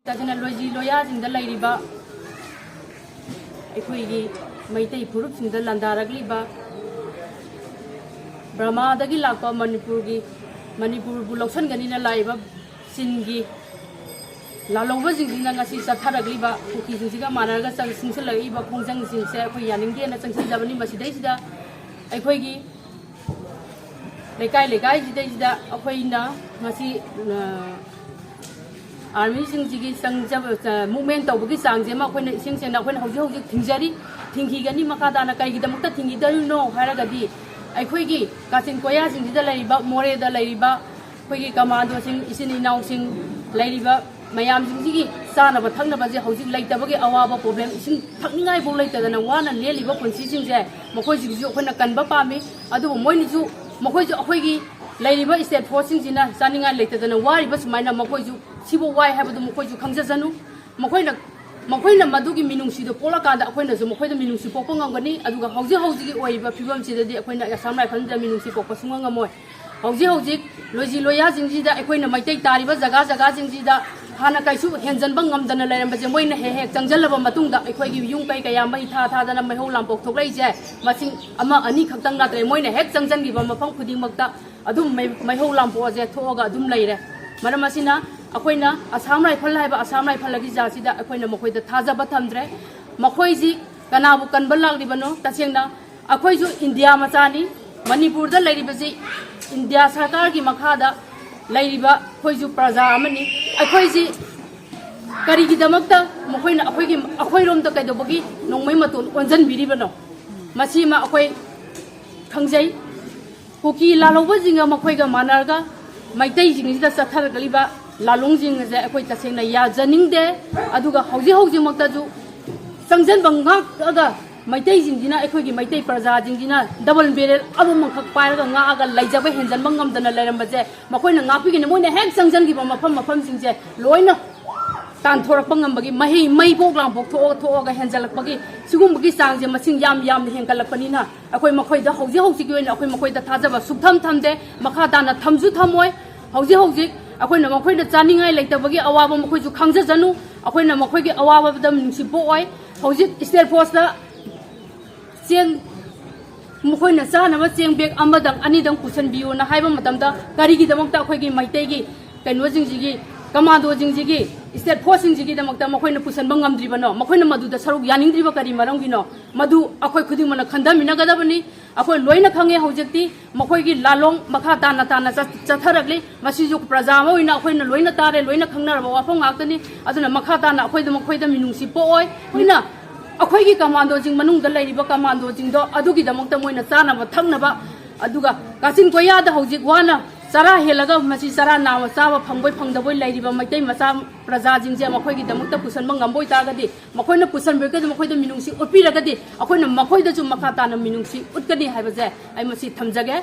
ꯇꯥꯖꯅ ꯂꯣꯏꯖꯤ ꯂꯣꯌꯥꯁꯤꯡꯗ ꯂꯩꯔꯤꯕ ꯑꯩꯈꯣꯏꯒꯤ ꯃꯩꯇꯩ ꯐꯨꯔꯨꯞꯁꯤꯡꯗ ꯂꯥꯟꯗꯥꯔꯛꯂꯤꯕ ꯕ꯭ꯔꯍ꯭ꯃꯥꯗꯒꯤ ꯂꯥꯛꯄ ꯃꯅꯤꯄꯨꯔꯕꯨ ꯂꯧꯁꯤꯟꯒꯅꯤꯅ ꯂꯥꯛꯏꯕ ꯆꯤꯟꯒꯤ ꯂꯥꯂꯧꯕꯁꯤꯡꯁꯤꯅ ꯉꯁꯤ ꯆꯠꯊꯔꯛꯂꯤꯕ ꯀꯨꯀꯤꯁꯤꯡꯁꯤꯒ ꯃꯥꯟꯅꯔꯒ ꯆꯪꯁꯤꯜꯂꯛꯏꯕ ꯈꯣꯡꯖꯪꯁꯤꯡꯁꯦ ꯑꯩꯈꯣꯏ ꯌꯥꯅꯤꯡꯗꯦꯅ ꯆꯪꯁꯤꯟꯖꯕꯅꯤ꯫ ꯃꯁꯤꯗꯩꯁꯤꯗ ꯑꯩꯈꯣꯏꯒꯤ ꯂꯩꯀꯥꯏꯁꯤꯗꯩꯁꯤꯗ ꯑꯩꯈꯣꯏꯅ ꯉꯁꯤ आर्मी मूवमेंट तौबगी चांगजे हौजिक थिंजरी थिंखीगनी मखादाना कईगिदमक्ता थिंगिदनो हारगदी अखोइगी काचिन कोया सिंगजिदा लैरिबा मोरेदा लैरिबा अखोइगी कमांडो सिंग इसिन इनाउ सिंग लैरिबा मयाम सिंगजिगी चानबा थंगनबाजे हौजिक लैतबगी अवाबा प्रॉब्लम इसिन थंगनिङाइ बो लैतदना वाना लेलिबा पुंसी सिंगजे मखोइजिगु अखोइना कनबा पामी अदुबो मोइनिजु मखोइजु अखोइगी लैरिबा स्टेट फोर्स सिंगजिना चानिङाइ लैतदना वारिबा सुमाइना मखोइजु सिबो वाइ हाबदु मखोइजु खंजजनु मखोइना मदुगी मिनुंसीदो पोलाकांदा अखोइनाजु मखोइदा मिनुंसी पोकपा ngамगनी अदुगा हौजिक ओइबा फिबमसिददि अखोइना असम राइफलदा मिनुंसी पोकपा सुंगङमोय हौजिक लोजी लोया जिंगजिदा अखोइना मैतै तारिबा जगा जिंगजिदा हाना काइसु हेंजनबा ngамदना लैरमबजे मोइना हे चंगजलबा मतुंगदा अखोइगी युं कै कया मै थादना मैहौ लांपोक थोक्लैजे मसिंग अमा अनि खक्तंग नात्रे मोइना हेक चंगजनगिबा मफम खुदिंगमक्ता अदुम मैहौ लांपोजे थोगा अदुम लैरे मरम असिना अखोइना असम राइफल हाइबा असम राइफल की जासिदा अखोइना मखोइदा थाजबा थमद्रे मखोइजी कनाबु कनबा लागलिबनो तसेंगना अखोइजु इंडिया मचानी मणिपुरदा लैरिबजी इंडिया सरकार की मखादा लैरिबा खोइजु प्रजा अमनी अखोइजी करिगिदमक्ता मखोइना अखोइरोमदा कैदोबगी नोंमै मतोन ओनजन बिरिबनो मसीमा अखोइ खंजै कुकी लालौबजिंगा मखोइगा मानरगा मैतै जिंगजिदा चथरगलिबा लालुंजिंग जे अखोइ तसेंना याजनिंगदे अदुगा हौजिमक्ताजु संजनबा ngakga मैतै जिंगजिना अखोइगी मैतै प्रजा जिंगजिना डबल बेरेल अबमखक पाइरगा ngaaga लैजबा हेंजनबा ngамदना लैरमबजे मखोइना ngakपिगिने मोइना हेक संजनगिबा मफम सिंगजे लोइना तानथोरकपा ngambagi मै बोगलां थोगा हेंजलकपगी सिगुमबगी चांगजे मसिंग याम हेंगलकपनिना अखोइ मखोइदा हौजिक ओइना अखोइ मखोइदा थाजबा सुथम थमदे मखा ताना थमजु थमोय हौजिक अखोइना मखोइदा चानिङाइ लैतबगी अवाबा मखोइजु खंजजनु अखोइना मखोइगी अवाबादा मिनुंसी पोय हौजिक state फोर्सदा Cheng मखोइना चानबा Cheng bag अमदंग अनिदंग पुसनबियोना हाइबा मतमदा करिगिदमक्ता अखोइगी मैतैगी कैनोजिंगजिगी commando जिंगजिगी state force जिंगजिगी दमक्ता मखोइना पुसनबा ngамद्रिबनो मखोइना मदुदा सरुक यानिंगद्रिबा करि मरमगिनो मदु अखोइ खुदिंमना खंदमिनगदबनी अखोइ लोइना खंगे हौजिकती मखोइगी लालोंग मखा ताना चथरगली मसिजु प्रजा अमा ओइना अखोइना लोइना तारे लोइना खंगनरबा वाफम ngakतनी अदुना मखा ताना अखोइदा मखोइदा मिनुंसी पोय ओइना अखोइगी कमांडो जिंग मनुंगदा लैरिबा कमांडो जिंगदो अदुगी दमक्ता मोइना चानबा थंगनबा अदुगा काचिन कोयादा हौजिक वाना चरा हेलगा मसी चरा नाम चाबा फंगबोय लैरिबा मैतै मचा प्रजा जिंगजे मखोइगी दमक्ता पुसनबा ngамबोय तागदी मखोइना पुसनबेगदि मखोइदा मिनुंसी उपिरगदी अखोइना मखोइदा जु मखा ताना मिनुंसी उतकनी हाइबजे आइ मसी थमजगे।